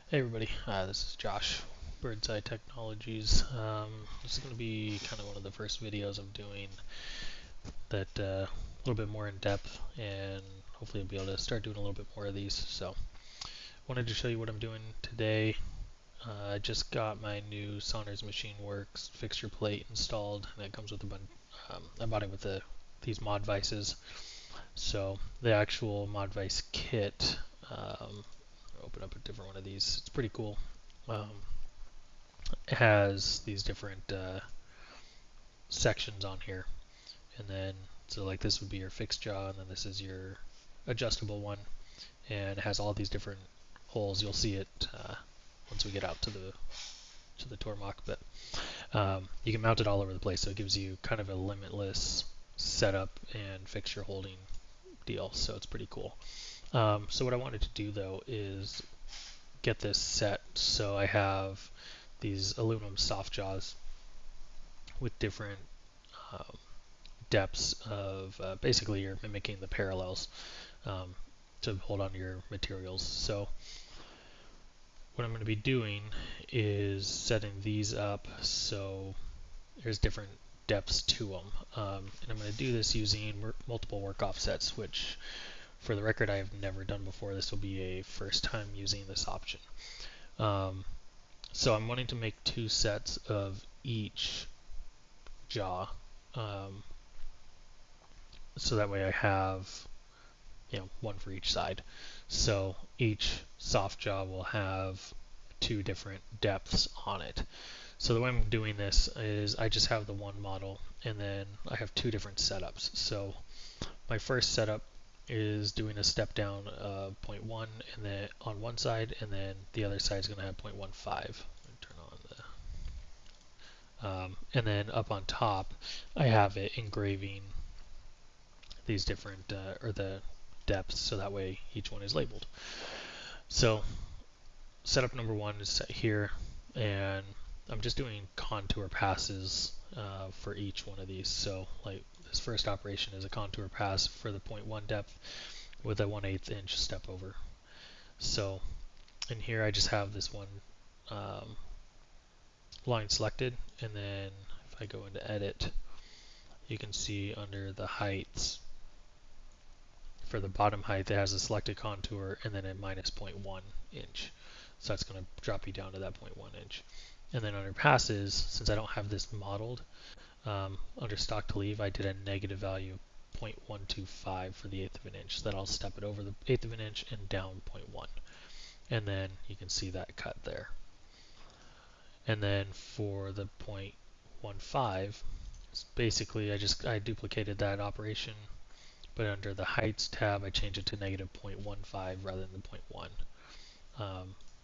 Hey everybody, this is Josh, Birdseye Technologies. This is going to be kind of one of the first videos I'm doing that a little bit more in depth, and hopefully I'll be able to start doing a little bit more of these. So, wanted to show you what I'm doing today. I just got my new Saundersmachineworks fixture plate installed, and it comes with a bunch. I bought it with these Mod-Vises. So the actual Mod-Vise kit. Open up a different one of these. It's pretty cool. Um, it has these different sections on here, and then so like this would be your fixed jaw, and then this is your adjustable one, and it has all these different holes. You'll see it once we get out to the Tormach, but you can mount it all over the place, so it gives you kind of a limitless setup and fixture holding deal. So it's pretty cool. So what I wanted to do though is get this set. So I have these aluminum soft jaws with different um, depths of basically you're mimicking the parallels um, to hold on to your materials. So what I'm going to be doing is setting these up so there's different depths to them. And I'm going to do this using multiple work offsets, which for the record I have never done before. This will be a first time using this option. So I'm wanting to make two sets of each jaw, so that way I have one for each side. So each soft jaw will have two different depths on it. So the way I'm doing this is I just have the one model, and then I have two different setups. So my first setup is doing a step down of 0.1 and then on one side, and then the other side is going to have 0.15. Turn on and then up on top, I have it engraving these different or the depths, so that way each one is labeled. So setup number one is set here, and I'm just doing contour passes for each one of these. So like this first operation is a contour pass for the 0.1 depth with a 1/8 inch step over. So in here I just have this one line selected, and then if I go into edit, you can see under the heights, for the bottom height, it has a selected contour and then a minus 0.1 inch. So that's going to drop you down to that 0.1 inch. And then under passes, since I don't have this modeled, under stock to leave, I did a negative value of 0.125 for the 1/8 of an inch. So that I'll step it over the 1/8 of an inch and down 0.1. And then you can see that cut there. And then for the 0.15, basically I duplicated that operation, but under the heights tab I changed it to negative 0.15 rather than the 0.1.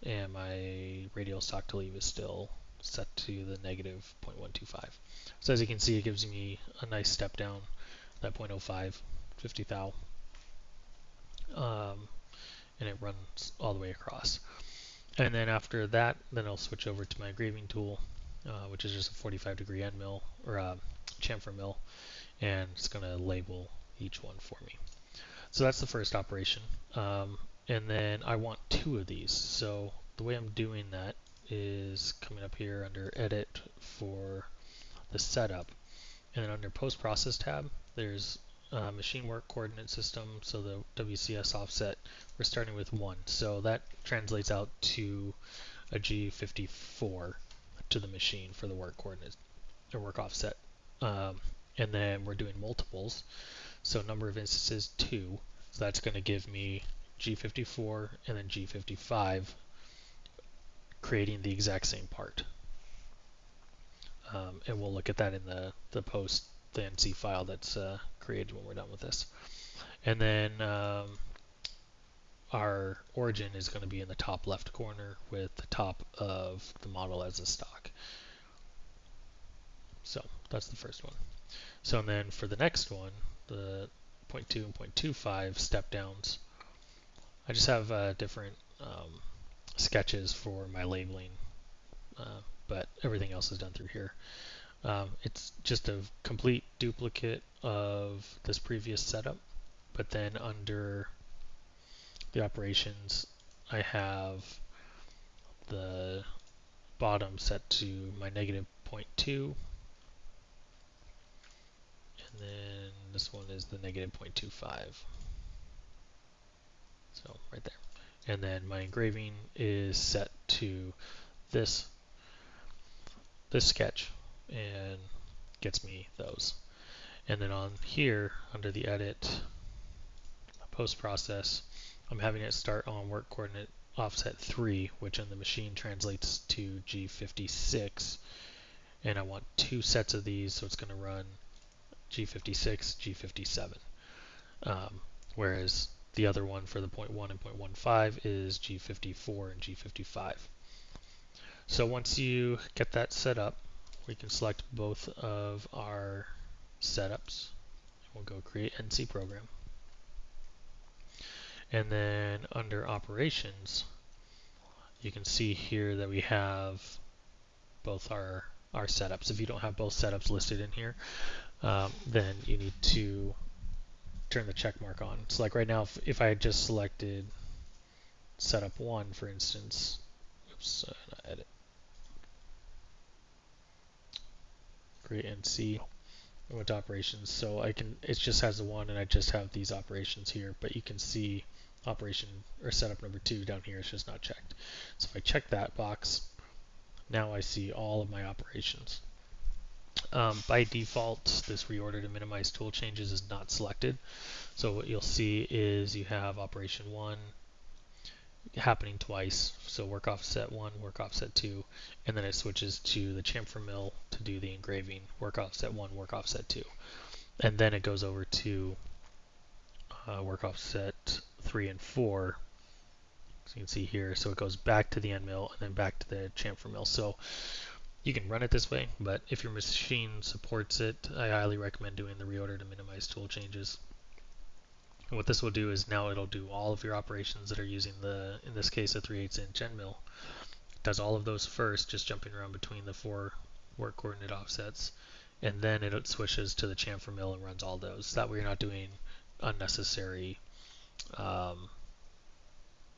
And my radial stock to leave is still set to the negative 0.125. So as you can see, it gives me a nice step down, that 0.05, 50 thou, and it runs all the way across. And then after that, then I'll switch over to my engraving tool, which is just a 45-degree end mill, or a chamfer mill, and it's going to label each one for me. So that's the first operation. And then I want two of these. So the way I'm doing that is coming up here under edit for the setup, and then under post process tab, there's machine work coordinate system. So the WCS offset, we're starting with 1. So that translates out to a G54 to the machine for the work coordinate or work offset. And then we're doing multiples. So number of instances 2. So that's going to give me G54 and then G55, creating the exact same part. And we'll look at that in the post, the NC file that's created when we're done with this. And then our origin is going to be in the top left corner with the top of the model as a stock. So that's the first one. So and then for the next one, the 0.2 and 0.25 step downs, I just have different sketches for my labeling, but everything else is done through here. It's just a complete duplicate of this previous setup, but then under the operations, I have the bottom set to my -0.2, and then this one is the -0.25. So right there. And then my engraving is set to this sketch and gets me those. And then on here, under the edit post process, I'm having it start on work coordinate offset 3, which in the machine translates to G56. And I want 2 sets of these, so it's going to run G56, G57. Whereas the other one for the 0.1 and 0.15 is G54 and G55. So once you get that set up, we can select both of our setups. We'll go create NC program. And then under operations, you can see here that we have both our setups. If you don't have both setups listed in here, then you need to turn the check mark on. So like right now, if I had just selected setup 1, for instance, oops, edit, create NC, I went to operations, so I can, it just has the 1 and I just have these operations here, but you can see operation or setup number 2 down here is just not checked. So if I check that box, now I see all of my operations. By default, this reorder to minimize tool changes is not selected. So what you'll see is you have operation 1 happening twice. So work offset 1, work offset 2, and then it switches to the chamfer mill to do the engraving, work offset 1, work offset 2. And then it goes over to work offset 3 and 4. So you can see here, so it goes back to the end mill and then back to the chamfer mill. So you can run it this way, but if your machine supports it, I highly recommend doing the reorder to minimize tool changes. And what this will do is now it'll do all of your operations that are using the, in this case, a 3/8 inch end mill. It does all of those first, just jumping around between the 4 work coordinate offsets, and then it switches to the chamfer mill and runs all those. That way you're not doing unnecessary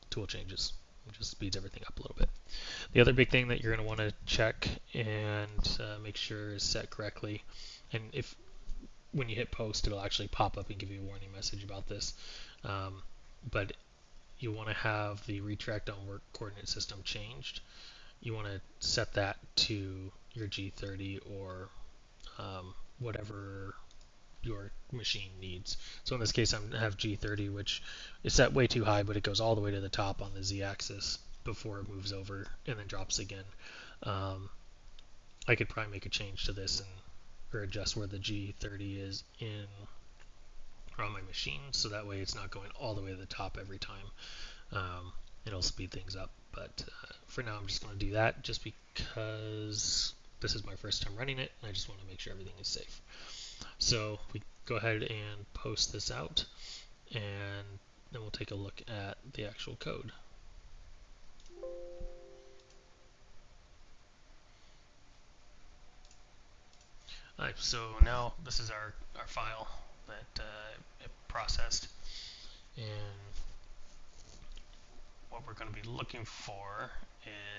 tool changes. It just speeds everything up a little bit. The other big thing that you're going to want to check and make sure is set correctly, and if when you hit post, it'll actually pop up and give you a warning message about this. But you want to have the retract on work coordinate system changed. You want to set that to your G30 or whatever your machine needs. So in this case, I have G30, which is set way too high, but it goes all the way to the top on the Z-axis before it moves over and then drops again. I could probably make a change to this and or adjust where the G30 is in on my machine, so that way it's not going all the way to the top every time. It'll speed things up, but for now I'm just going to do that just because this is my first time running it and I just want to make sure everything is safe. So we go ahead and post this out, and then we'll take a look at the actual code. Alright, so now this is our file that it processed, and what we're going to be looking for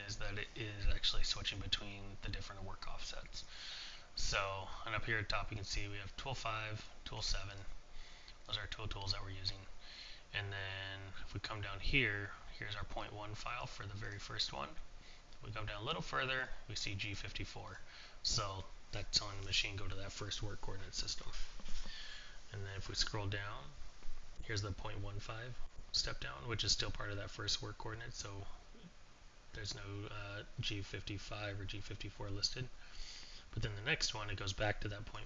is that it is actually switching between the different work offsets. So, and up here at top you can see we have tool 5, tool 7, those are tools that we're using. And then if we come down here, here's our 0.1 file for the very first one. If we come down a little further, we see G54. So that's telling the machine go to that first work coordinate system. And then if we scroll down, here's the 0.15 step down, which is still part of that first work coordinate, so there's no G55 or G54 listed. But then the next one, it goes back to that 0.1,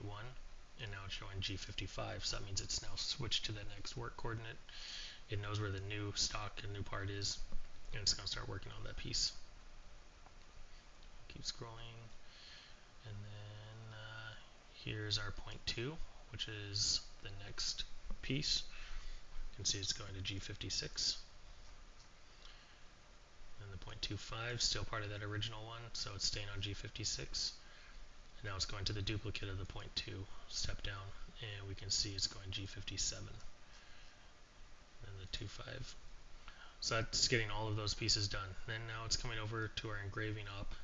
and now it's showing G55, so that means it's now switched to the next work coordinate. It knows where the new stock and new part is, and it's going to start working on that piece. Keep scrolling, and then here's our 0.2, which is the next piece. You can see it's going to G56. And the 0.25, still part of that original one, so it's staying on G56. And now it's going to the duplicate of the 0.2 step down, and we can see it's going G57. And the 2.5. So that's getting all of those pieces done. Then now it's coming over to our engraving op,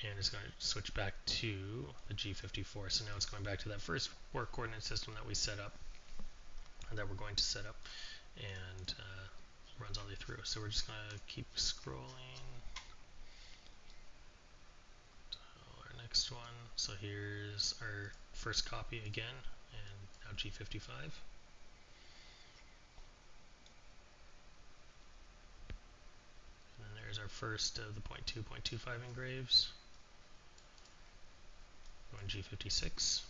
and it's going to switch back to the G54. So now it's going back to that first work coordinate system that we set up, and that we're going to set up, and runs all the way through. So we're just going to keep scrolling. Our next one. So here's our first copy again, and now G55. And then there's our first of the 0.2, 0.25 engraves. Going G56.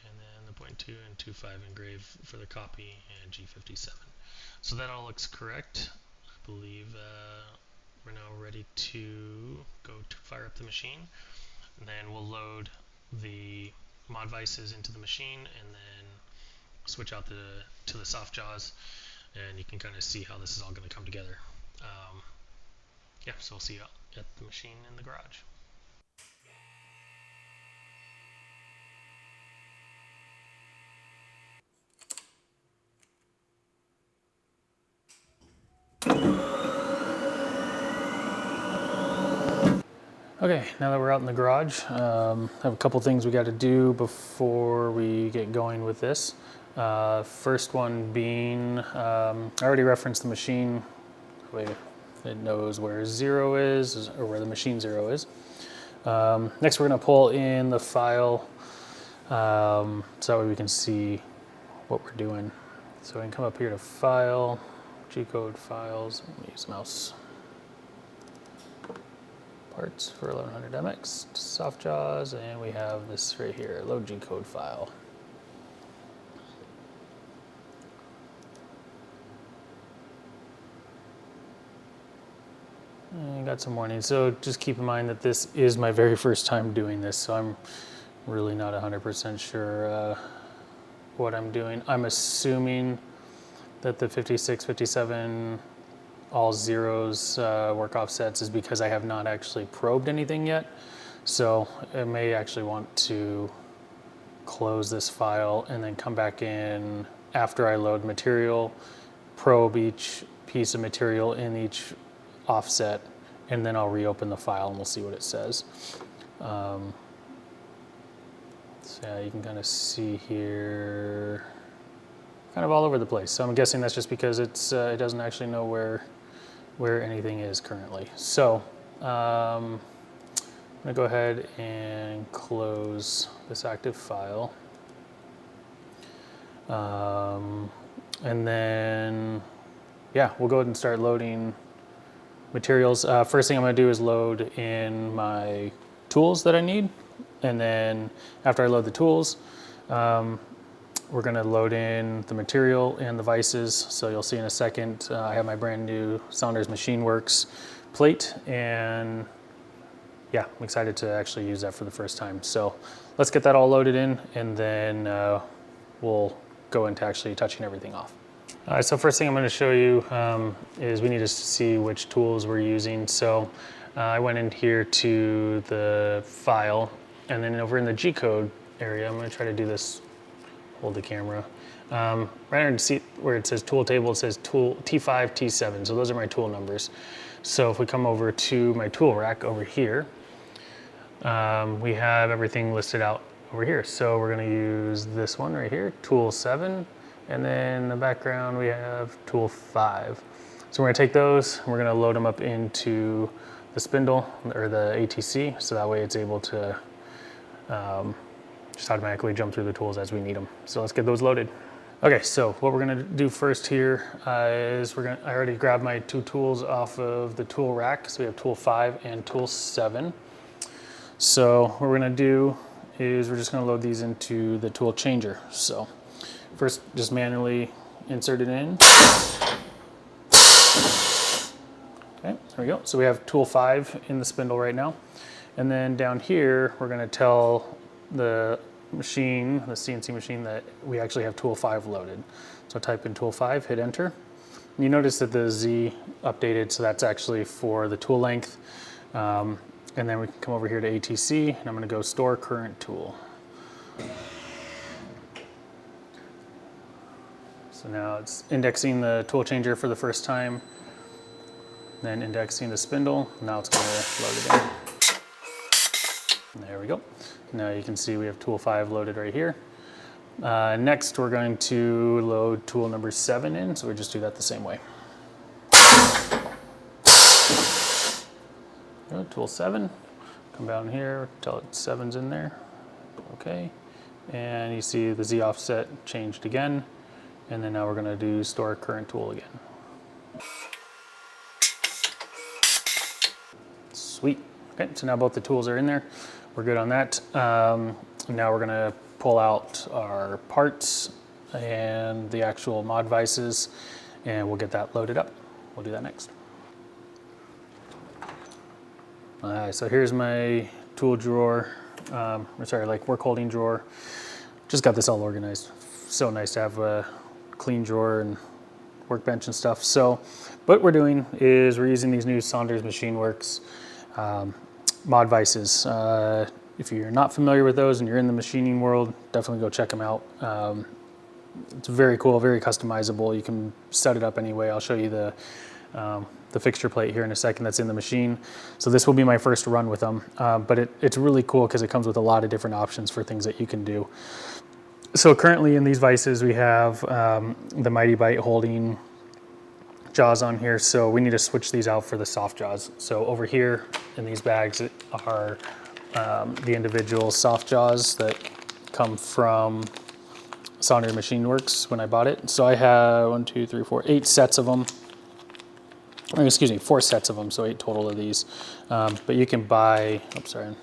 And then the 0.2 and 2.5 engrave for the copy, and G57. So that all looks correct. I believe we're now ready to go to fire up the machine. And then we'll load the Mod-Vises into the machine, and then switch out to the soft jaws, and you can kind of see how this is all going to come together. Yeah, so we'll see you at the machine in the garage. Okay, now that we're out in the garage, I have a couple things we got to do before we get going with this. First one being, I already referenced the machine. It knows where 0 is, or where the machine 0 is. Next, we're going to pull in the file, so that way we can see what we're doing. So we can come up here to File, G-code files, and use mouse. Parts for 1100 MX, soft jaws, and we have this right here, load G-code file. And got some warnings. So just keep in mind that this is my very first time doing this, so I'm really not 100% sure what I'm doing. I'm assuming that the 56, 57, all zeros work offsets is because I have not actually probed anything yet. So I may actually want to close this file and then come back in after I load material, probe each piece of material in each offset, and then I'll reopen the file and we'll see what it says. So yeah, you can kind of see here, kind of all over the place. So I'm guessing that's just because it doesn't actually know where anything is currently. So I'm gonna go ahead and close this active file. And then, yeah, we'll go ahead and start loading materials. First thing I'm gonna do is load in my tools that I need. And then after I load the tools, we're gonna load in the material and the vices. So you'll see in a second, I have my brand new SMW plate, and yeah, I'm excited to actually use that for the first time. So let's get that all loaded in, and then we'll go into actually touching everything off. All right, so first thing I'm gonna show you is we need to see which tools we're using. So I went in here to the file, and then over in the G-code area, I'm gonna try to do this, hold the camera. Right under the seat where it says tool table, it says tool T5, T7. So those are my tool numbers. So if we come over to my tool rack over here, we have everything listed out over here. So we're gonna use this one right here, tool 7. And then in the background, we have tool 5. So we're gonna take those, and we're gonna load them up into the spindle, or the ATC, so that way it's able to just automatically jump through the tools as we need them. So let's get those loaded. Okay, so what we're gonna do first here is I already grabbed my 2 tools off of the tool rack. So we have tool 5 and tool 7. So what we're gonna do is we're just gonna load these into the tool changer. So first, just manually insert it in. Okay, there we go. So we have tool 5 in the spindle right now. And then down here, we're gonna tell the machine, the CNC machine, that we actually have tool 5 loaded. So type in tool 5, hit enter. And you notice that the Z updated, so that's actually for the tool length. And then we can come over here to ATC, and I'm gonna go store current tool. So now it's indexing the tool changer for the first time, then indexing the spindle. Now it's going to load it in. There we go. Now you can see we have tool 5 loaded right here. Next, we're going to load tool number 7 in, so we just do that the same way. Tool 7, come down here, tell it 7's in there. Okay, and you see the Z offset changed again, and then now we're going to do store current tool again. Sweet. Okay, so now both the tools are in there. We're good on that. Now we're going to pull out our parts and the actual Mod-Vises, and we'll get that loaded up. We'll do that next. All right, so here's my tool drawer, like work holding drawer. Just got this all organized. So nice to have a clean drawer and workbench and stuff. So what we're doing is we're using these new SMW Mod-Vises. If you're not familiar with those and you're in the machining world, definitely go check them out. It's very cool, very customizable. You can set it up anyway. I'll show you the fixture plate here in a second that's in the machine. So this will be my first run with them, but it's really cool because it comes with a lot of different options for things that you can do. So currently in these vices we have the Mighty Bite holding jaws on here, so we need to switch these out for the soft jaws. So over here in these bags are the individual soft jaws that come from SMW Machineworks when I bought it. So I have 1, 2, 3, 4, 8 sets of them. Or excuse me, 4 sets of them, so 8 total of these. But you can buy, oops, sorry,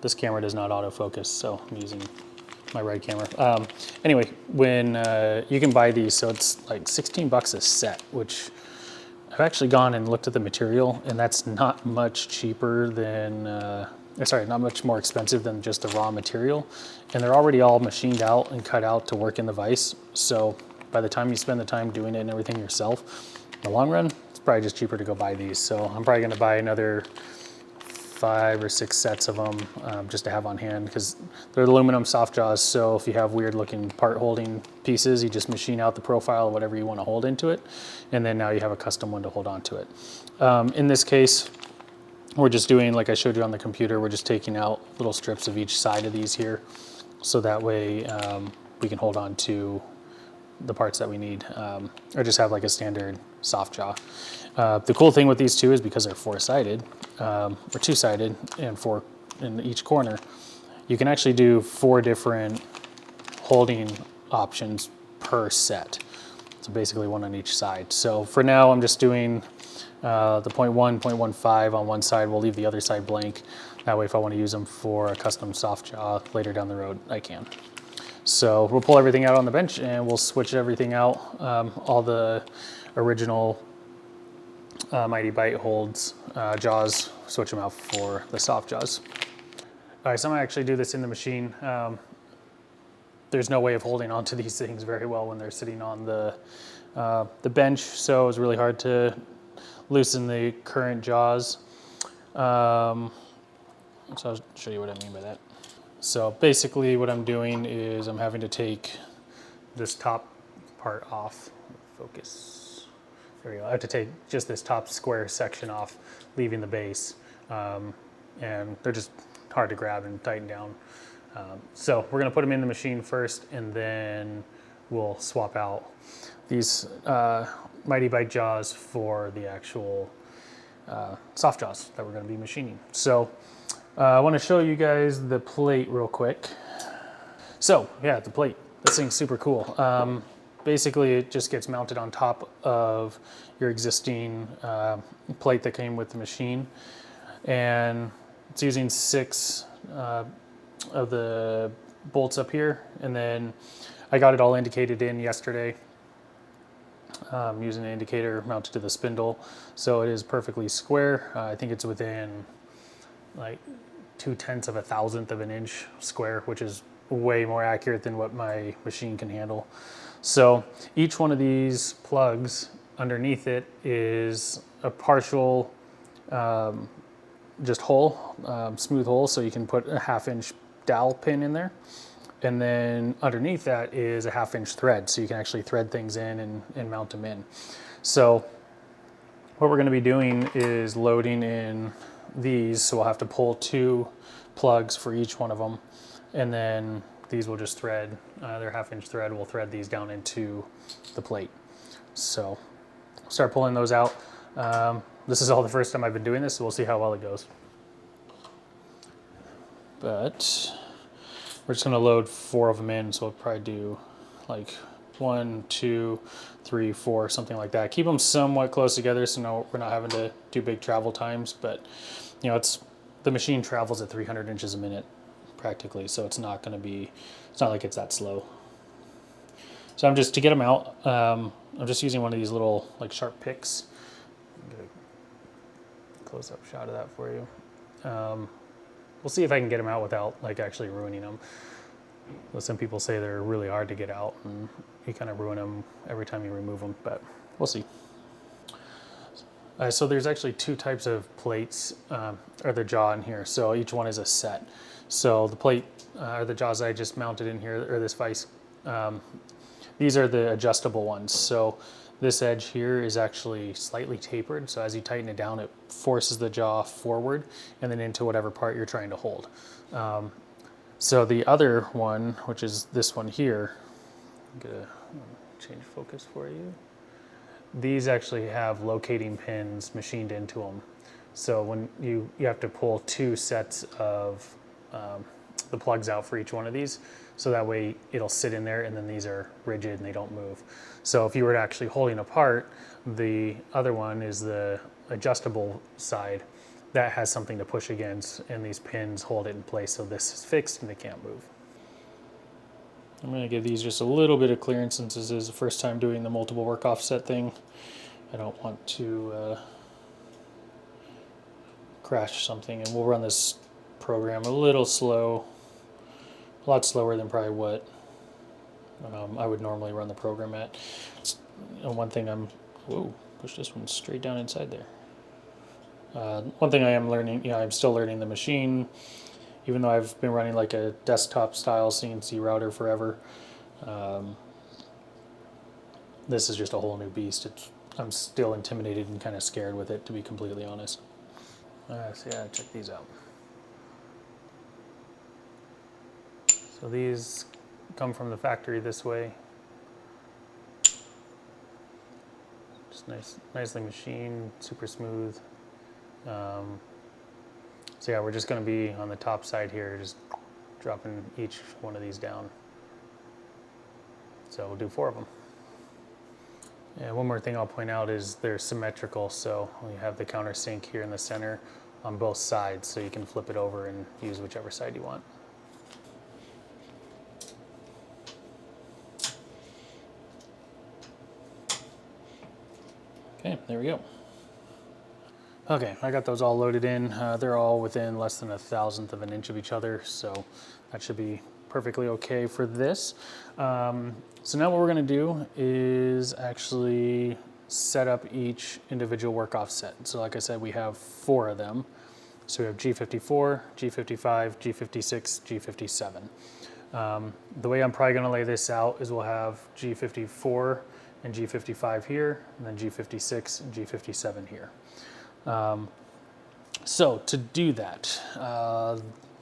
this camera does not autofocus, so I'm using my right camera. Anyway, when you can buy these, so it's like 16 bucks a set, which I've actually gone and looked at the material, and that's not much cheaper than, not much more expensive than just the raw material. And they're already all machined out and cut out to work in the vise. So by the time you spend the time doing it and everything yourself, in the long run, it's probably just cheaper to go buy these. So I'm probably gonna buy another 5 or 6 sets of them just to have on hand, because they're aluminum soft jaws. So if you have weird looking part holding pieces, you just machine out the profile of whatever you want to hold into it, and then now you have a custom one to hold on to it. In this case, we're just doing, like I showed you on the computer, we're just taking out little strips of each side of these here, so that way we can hold on to the parts that we need, or just have like a standard soft jaw. The cool thing with these two is because they're 4-sided, or 2-sided, and 4 in each corner, you can actually do 4 different holding options per set. So basically 1 on each side. So for now, I'm just doing the 0.1, 0.15 on one side. We'll leave the other side blank. That way, if I want to use them for a custom soft jaw later down the road, I can. So we'll pull everything out on the bench and we'll switch everything out. All the original Mighty Bite holds jaws, switch them out for the soft jaws. All right, so I'm gonna actually do this in the machine. There's no way of holding onto these things very well when they're sitting on the bench, so it was really hard to loosen the current jaws. So I'll show you what I mean by that. So basically what I'm doing is I'm having to take this top part off. Focus. There we go. I have to take just this top square section off, leaving the base. And they're just hard to grab and tighten down. So we're gonna put them in the machine first, and then we'll swap out these Mighty Bite jaws for the actual soft jaws that we're gonna be machining. So I wanna show you guys the plate real quick. So yeah, the plate, this thing's super cool. Basically it just gets mounted on top of your existing plate that came with the machine. And it's using 6 of the bolts up here. And then I got it all indicated in yesterday using an indicator mounted to the spindle. So it is perfectly square. I think it's within like 0.2 of a thousandth of an inch square, which is way more accurate than what my machine can handle. So each one of these plugs underneath it is a partial just hole, smooth hole, so you can put a 1/2 inch dowel pin in there. And then underneath that is a 1/2-inch thread, so you can actually thread things in and mount them in. So what we're going to be doing is loading in these, so we'll have to pull 2 plugs for each one of them, and then these will just thread, their 1/2-inch thread will thread these down into the plate. So start pulling those out. This is all the first time I've been doing this, so we'll see how well it goes. But we're just going to load 4 of them in, so we'll probably do like 1, 2, 3, 4, something like that. Keep them somewhat close together so we're not having to do big travel times, but you know, the machine travels at 300 inches a minute practically, so it's not like it's that slow. So I'm just, to get them out, I'm just using one of these little like sharp picks. Get a close-up shot of that for you. We'll see if I can get them out without like actually ruining them. Well, some people say they're really hard to get out, and you kind of ruin them every time you remove them, but we'll see. So there's actually 2 types of plates, or the jaw in here. So each one is a set. So the plate, or the jaws I just mounted in here, or this vise, these are the adjustable ones. So this edge here is actually slightly tapered. So as you tighten it down, it forces the jaw forward and then into whatever part you're trying to hold. So the other one, which is this one here, I'm gonna change focus for you. These actually have locating pins machined into them. So when you have to pull 2 sets of the plugs out for each one of these, so that way it'll sit in there, and then these are rigid and they don't move. So if you were actually holding apart, the other one is the adjustable side that has something to push against, and these pins hold it in place, so this is fixed and they can't move. I'm going to give these just a little bit of clearance since this is the first time doing the multiple work offset thing. I don't want to crash something, and we'll run this program a little slow, a lot slower than probably what I would normally run the program at. One thing whoa, push this one straight down inside there. One thing I am learning, I'm still learning the machine, even though I've been running like a desktop style CNC router forever. This is just a whole new beast. I'm still intimidated and kind of scared with it, to be completely honest. So yeah, check these out. So these come from the factory this way. Just nicely machined, super smooth. So yeah, we're just going to be on the top side here, just dropping each one of these down. So we'll do 4 of them. And one more thing I'll point out is they're symmetrical, so we have the countersink here in the center on both sides, so you can flip it over and use whichever side you want. Okay, there we go. Okay, I got those all loaded in. They're all within less than 1/1000th of an inch of each other, so that should be perfectly okay for this. So now what we're going to do is actually set up each individual work offset. So like I said, we have 4 of them. So we have G54, G55, G56, G57. The way I'm probably going to lay this out is we'll have G54 and G55 here, and then G56 and G57 here. So to do that,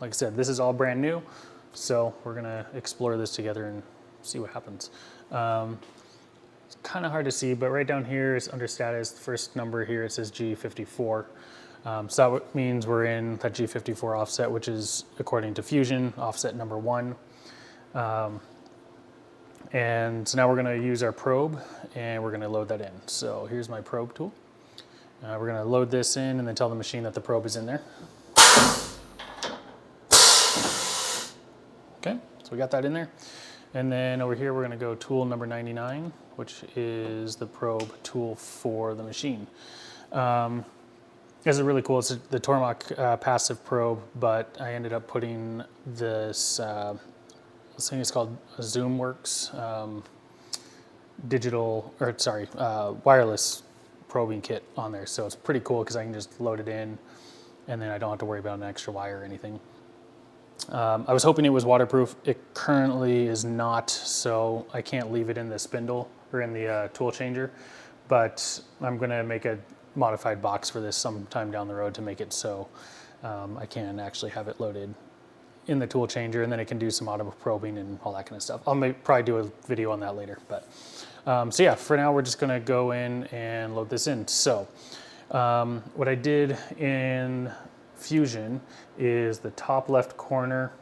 like I said, this is all brand new, so we're gonna explore this together and see what happens. It's kind of hard to see, but right down here is under status, the first number here, it says G54. So that means we're in that G54 offset, which is, according to Fusion, offset number 1. And so now we're gonna use our probe, and we're gonna load that in. So here's my probe tool. We're going to load this in and then tell the machine that the probe is in there. Okay, so we got that in there. And then over here we're going to go tool number 99, which is the probe tool for the machine. This is really cool. It's the Tormach passive probe, but I ended up putting this thing is called a XoomWorks wireless probing kit on there, so it's pretty cool because I can just load it in and then I don't have to worry about an extra wire or anything. I was hoping it was waterproof. It currently is not, so I can't leave it in the spindle or in the tool changer, but I'm gonna make a modified box for this sometime down the road to make it so I can actually have it loaded in the tool changer, and then it can do some auto probing and all that kind of stuff. I'll probably do a video on that later, but so yeah, for now we're just gonna go in and load this in. So what I did in Fusion is the top left corner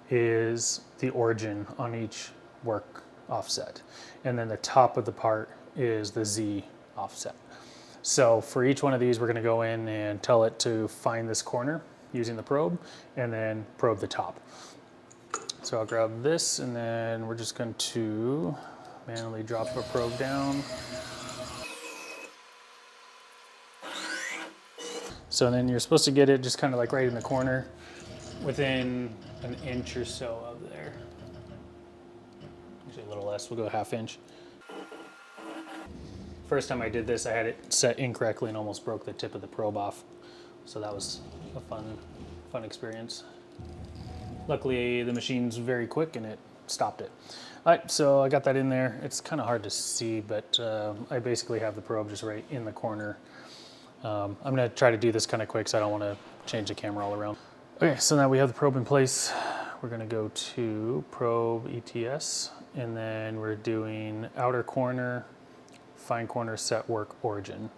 is the origin on each work offset, and then the top of the part is the Z offset. So for each one of these, we're going to go in and tell it to find this corner using the probe and then probe the top. So I'll grab this, and then we're just going to manually drop a probe down. So then you're supposed to get it just kind of like right in the corner within an inch or so of there. Actually a little less, we'll go ½ inch. First time I did this, I had it set incorrectly and almost broke the tip of the probe off. So that was a fun experience. Luckily, the machine's very quick and it stopped it. All right, so I got that in there. It's kind of hard to see, but I basically have the probe just right in the corner. I'm gonna try to do this kind of quick so I don't wanna change the camera all around. Okay, so now we have the probe in place. We're gonna go to probe ETS, and then we're doing outer corner, fine corner, set work origin.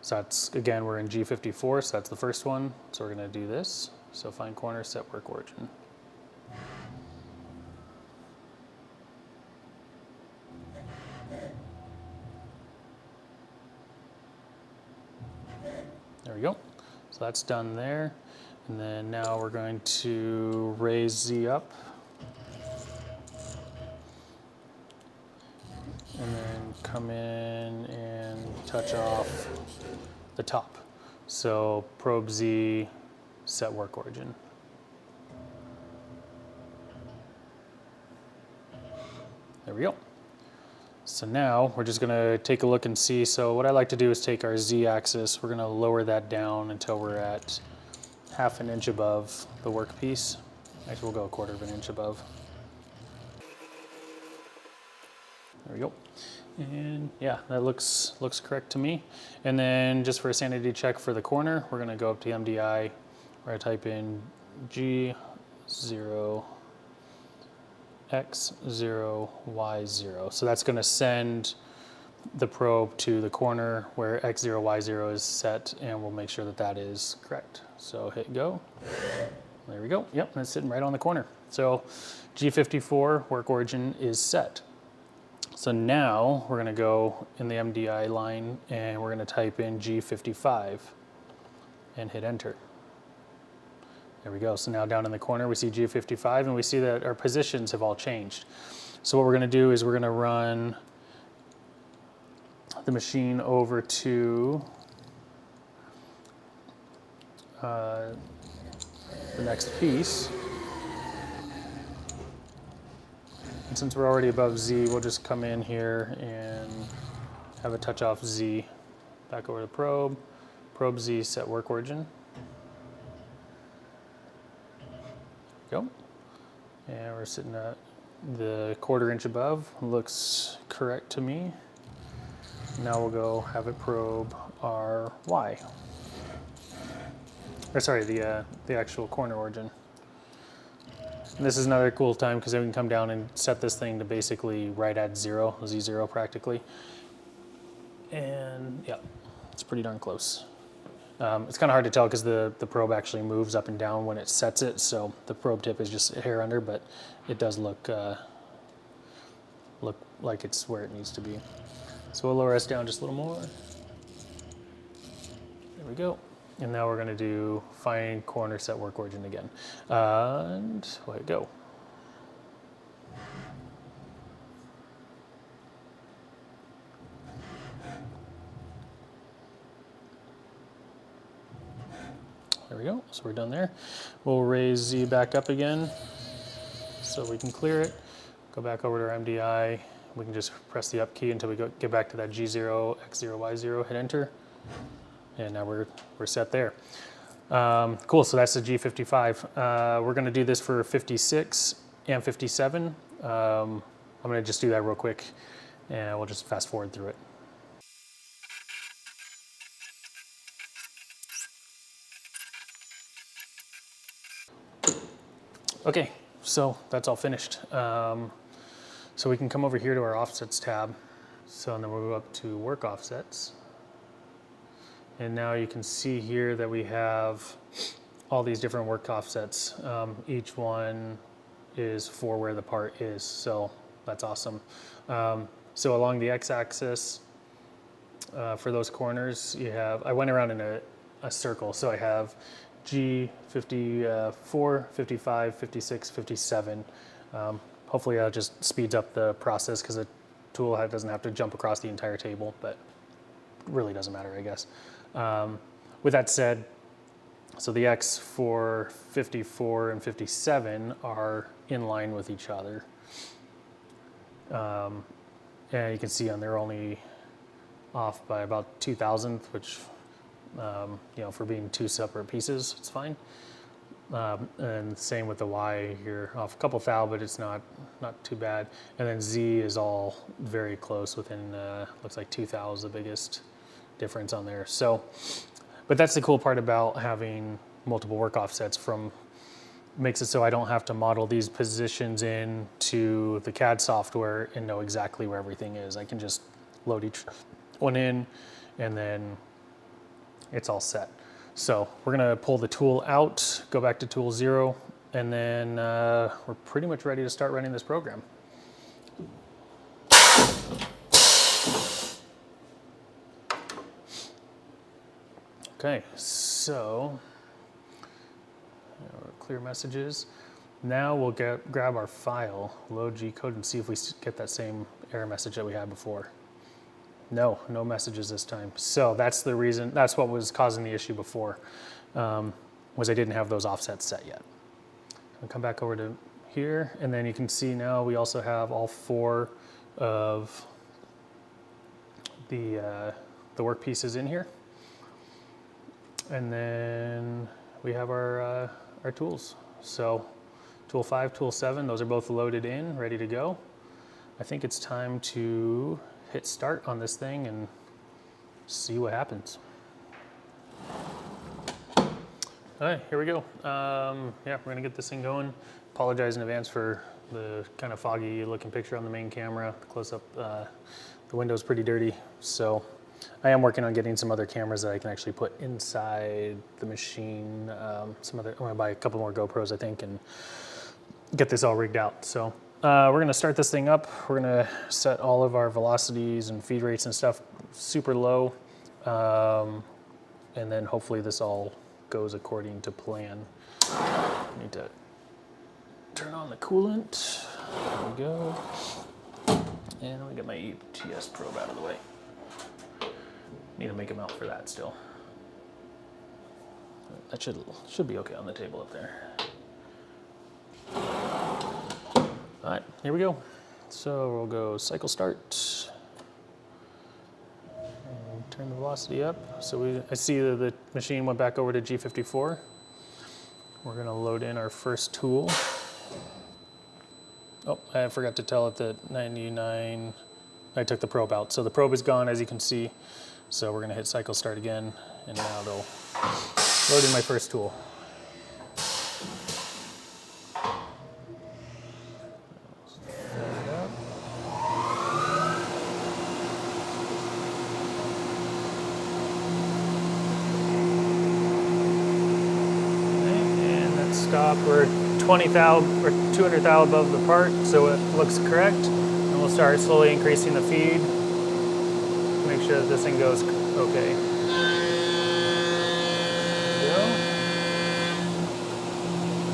So that's, again, we're in G54, so that's the first one. So we're gonna do this. So fine corner, set work origin. There we go. So that's done there. And then now we're going to raise Z up. And then come in and touch off the top. So probe Z, set work origin. There we go. So now we're just gonna take a look and see. So what I like to do is take our Z axis, we're gonna lower that down until we're at ½ inch above the workpiece. Actually, we'll go ¼ inch above. There we go. And yeah, that looks correct to me. And then just for a sanity check for the corner, we're gonna go up to MDI, where I type in G0, X0, Y0. So that's gonna send the probe to the corner where X0, Y0 is set, and we'll make sure that that is correct. So hit go. There we go. Yep, that's sitting right on the corner. So G54 work origin is set. So now we're gonna go in the MDI line and we're gonna type in G55 and hit enter. There we go. So now down in the corner we see G55, and we see that our positions have all changed. So what we're gonna do is we're gonna run the machine over to the next piece. And since we're already above Z, we'll just come in here and have a touch off Z. Back over to probe, probe Z, set work origin. Go. And we're sitting at the ¼ inch above. Looks correct to me. Now we'll go have it probe our Y. Or sorry, the actual corner origin. And this is another cool time because I can come down and set this thing to basically right at zero, Z0 practically. And yeah, it's pretty darn close. It's kind of hard to tell because the probe actually moves up and down when it sets it, so the probe tip is just a hair under, but it does look like it's where it needs to be. So we'll lower us down just a little more. There we go. And now we're gonna do fine corner, set work origin again. And let it go. There we go, so we're done there. We'll raise Z back up again so we can clear it. Go back over to our MDI. We can just press the up key until we get back to that G0, X0, Y0, hit enter. And now we're set there. Cool, so that's the G55. We're gonna do this for 56 and 57. I'm gonna just do that real quick and we'll just fast forward through it. Okay, so that's all finished. So we can come over here to our offsets tab. So and then we'll go up to work offsets. And now you can see here that we have all these different work offsets. Each one is for where the part is, so that's awesome. So along the x-axis, for those corners, you have, I went around in a circle, so I have G54, 55, 56, 57. Hopefully that just speeds up the process because the tool doesn't have to jump across the entire table, but it really doesn't matter, I guess. With that said, so the X for 54 and 57 are in line with each other. And you can see on they're only off by about 2,000th, which, you know, for being two separate pieces, it's fine. And same with the Y here, off a couple thou, but it's not too bad. And then Z is all very close within, looks like 2 thou is the biggest difference on there. So, but that's the cool part about having multiple work offsets. Makes it so I don't have to model these positions into the CAD software and know exactly where everything is. I can just load each one in and then it's all set. So we're gonna pull the tool out, go back to tool 0, and then we're pretty much ready to start running this program. Okay, so clear messages. Now we'll grab our file, load G code, and see if we get that same error message that we had before. No messages this time. So that's the reason, that's what was causing the issue before, was I didn't have those offsets set yet. I'll come back over to here, and then you can see now we also have all 4 of the work pieces in here. And then we have our tools. So tool 5, tool 7, those are both loaded in, ready to go. I think it's time to hit start on this thing and see what happens. All right, here we go. Yeah, we're gonna get this thing going. Apologize in advance for the kind of foggy looking picture on the main camera. The close up, the window's pretty dirty. So I am working on getting some other cameras that I can actually put inside the machine. I'm gonna buy a couple more GoPros, I think, and get this all rigged out. So we're gonna start this thing up. We're gonna set all of our velocities and feed rates and stuff super low. And then hopefully this all goes according to plan. Need to turn on the coolant. There we go. And let me get my ETS probe out of the way. Need to make a mount for that still. That should be okay on the table up there. All right, here we go. So we'll go cycle start. And turn the velocity up. So I see that the machine went back over to G54. We're gonna load in our first tool. Oh, I forgot to tell it that 99, I took the probe out. So the probe is gone, as you can see. So we're gonna hit cycle start again, and now they'll load in my first tool. And let's stop. We're 20 thou or 200 thou above the part, so it looks correct. And we'll start slowly increasing the feed. Make sure that this thing goes okay. There we go.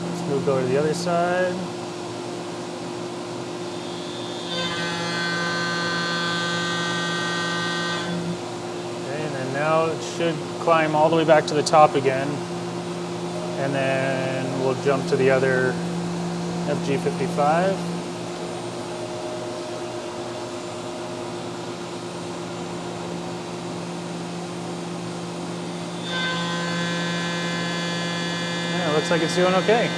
Let's move over to the other side. Okay, and then now it should climb all the way back to the top again. And then we'll jump to the other FG55. looks like it's doing okay.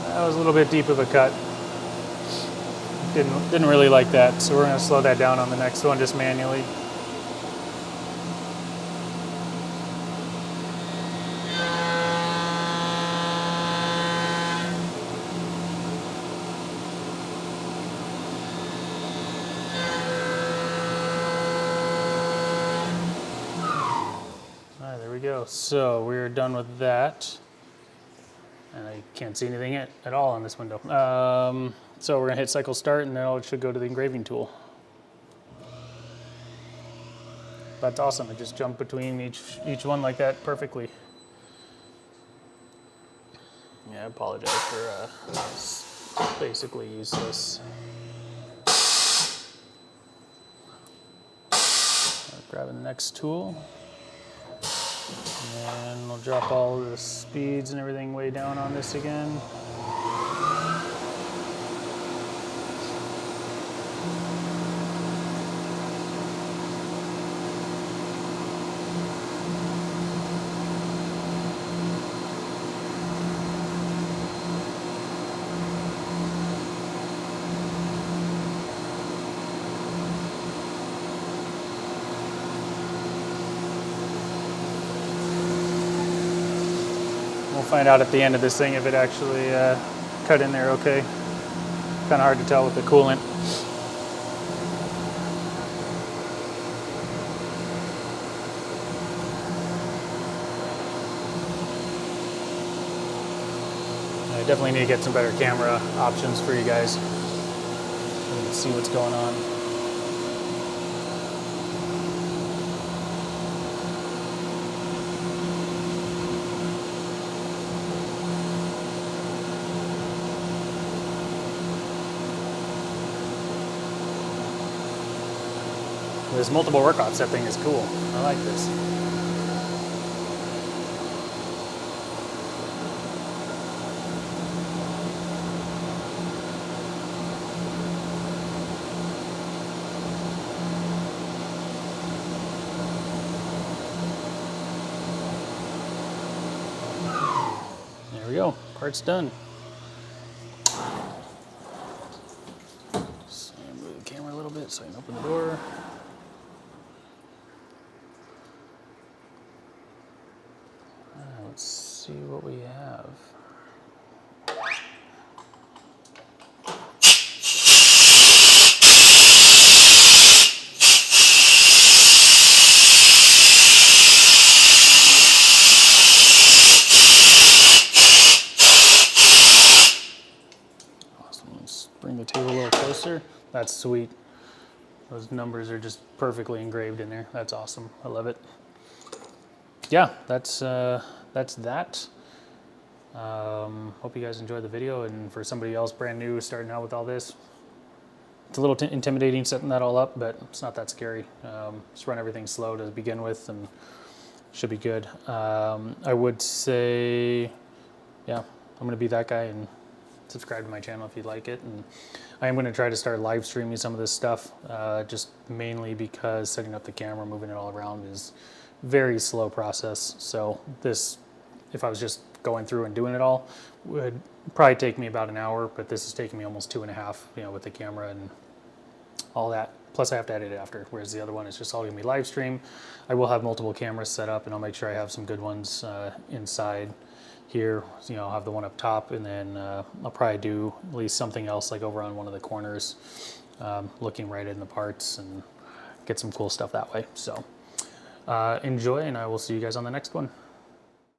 That was a little bit deep of a cut. Didn't really like that, so we're going to slow that down on the next one just manually. All right, there we go. So we're done with that. And I can't see anything at all on this window. So we're gonna hit cycle start and now it should go to the engraving tool. That's awesome, it just jumped between each one like that perfectly. Yeah, I apologize for it's basically useless. Grabbing the next tool. And we'll drop all the speeds and everything way down on this again. We'll find out at the end of this thing if it actually cut in there okay. Kind of hard to tell with the coolant. I definitely need to get some better camera options for you guys so you can see what's going on. There's multiple work offset thing is cool. I like this. There we go, part's done. So move the camera a little bit so I can open the door. Let's see what we have. Awesome. Let's bring the table a little closer. That's sweet. Those numbers are just perfectly engraved in there. That's awesome. I love it. Yeah, that's that. Hope you guys enjoyed the video, and for somebody else brand new starting out with all this, it's a little intimidating setting that all up, but it's not that scary. Just run everything slow to begin with and should be good. I would say, yeah, I'm gonna be that guy and subscribe to my channel if you like it. And I am gonna try to start live streaming some of this stuff, just mainly because setting up the camera, moving it all around is very slow process. So this, if I was just going through and doing it all, would probably take me about an hour, but this is taking me almost 2.5, you know, with the camera and all that. Plus I have to edit it after, whereas the other one is just all gonna be live stream. I will have multiple cameras set up and I'll make sure I have some good ones inside here. You know, I'll have the one up top, and then I'll probably do at least something else like over on one of the corners, looking right in the parts and get some cool stuff that way. So enjoy, and I will see you guys on the next one.